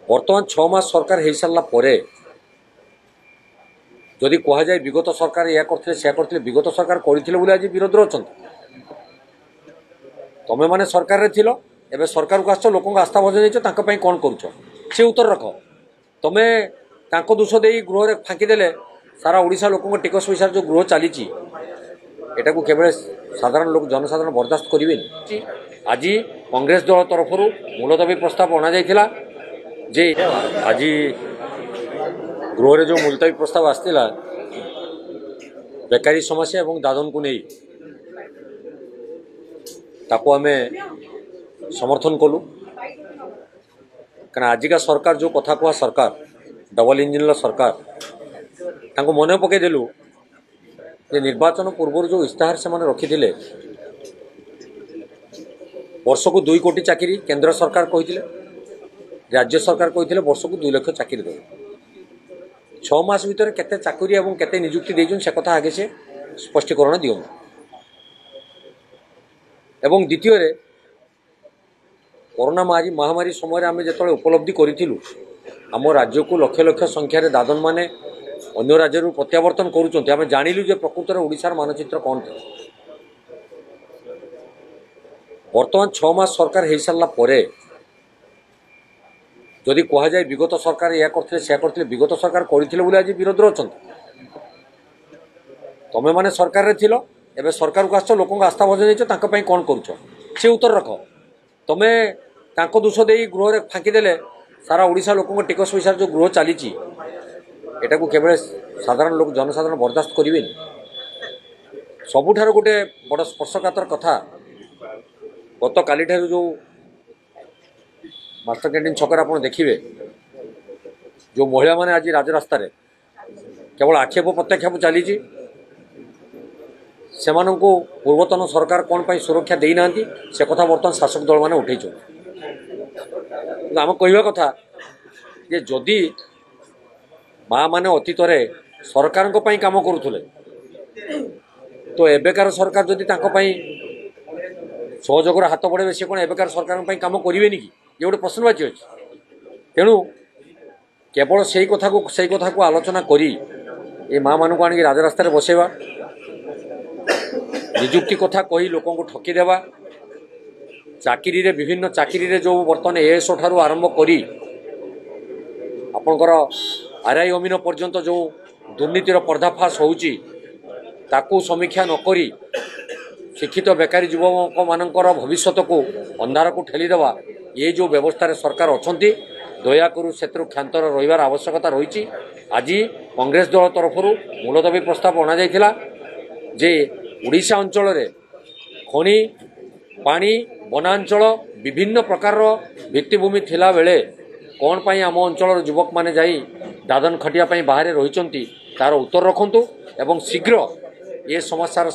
बर्तमान 6 मास सरकार हो सारा पर जदि कह जाए विगत सरकार या करते से करते विगत सरकार करते आज विरोध अच्छा तुम्हें मैंने सरकार एवं सरकार को आस लोक आस्था भजन कौन करुच से उत्तर रख तुम्हें दोष दे गृह फाँकीदे सारा ओडिशा लोक टिकस पैसा जो गृह चली एटा को केवल साधारण लोक जनसाधारण बर्दास्त करेंगे। आज कांग्रेस दल तरफ मुलतवी प्रस्ताव अणा जाइथिला जे आज गृह जो मुलतवी प्रस्ताव आसला बेकारी समस्या एवं दादन को नहीं ताको आमे समर्थन कलु कारण आजिका सरकार जो कथा कह सरकार डबल इंजिन सरकार तांको मन पकईदेलु जे निर्वाचन पूर्व जो इस्ताहार से रखी वर्ष को 2 कोटी चाकरी केंद्र सरकार कही राज्य सरकार कही वर्ष को 2 लाख चाकरी दे 6 मास भीतर केते चाकरी एवं केते नियुक्ति देजन से कथा आगे से स्पष्टीकरण दियो एवं द्वितीय कोरोना महामारी समय आम जो उपलब्धि करूँ आम राज्य को लक्ष लक्ष संख्यार दादन माने अन्य राज्य प्रत्यावर्तन करुँच आम जानिलु जे प्रकृत ओडिशार मानचित्र कौन था। बर्तमान 6 मास सरकार हो सारा पर जदि कह जाए विगत सरकार या करते से करते विगत सरकार करते आज विरोध अच्छा तुम्हें मैंने सरकार एवं सरकार को आस लोक आस्था भजन कौन करुच से उत्तर रख तुम्हें दोष दे गृह फाँकीदे सारा ओडिशा लोक टिकस पैसा जो गृह चली एटा को केवल साधारण लोक जनसाधारण बर्दास्त करेंगे। सबुठार गोटे बड़ स्पर्शकातर कथा गत काली जो मास्टर कैंटीन छक आप देखिए जो महिला माने आज राजरास्त केवल आक्षेप प्रत्याक्षेप चली से पूर्वतन सरकार कौन पर सुरक्षा देना से कथा बर्तमान शासक दल मैंने उठे आम कहवा कथा जे जदि माँ माने अतीत सरकार काम करुले तो एबेकार सरकार जदि सहयोगर हाथ बढ़े सी कौन एबेकार सरकार काम करेंगे कि ये गोटे प्रश्नवाची अच्छे तेणु केवल से कथा को आलोचना करी ये माँ मान को आणिक राजरास्त बसैवा निजुक्ति कथा कही लोक ठकीदेवा चाकरी रे विभिन्न चाकरी रे जो बर्तमान एएसओ ठारू आरंभ करी आपणकर आरआई अमीन पर्यंत जो दुर्नीतिर पर्दाफाश होउची ताकू समीक्षा नकरी शिक्षित बेकारी युवक मानकर भविष्यत को अंधार को ठेलीदेवा ये जो व्यवस्था रे सरकार अछंती दयाकरू क्षेत्र क्षांतर रहिबार आवश्यकता रही। आज कांग्रेस दल तरफ मुलतवी प्रस्ताव अणा जाइथिला जे ओडिशा अंचल रे खनि पानी वनांचल विभिन्न प्रकार भित्तिभूमि थिला बेले कौन पाई आम अंचल युवक माने जाई दादन खटिया बाहर रही तार उत्तर रखंतु एवं शीघ्र ये समस्यार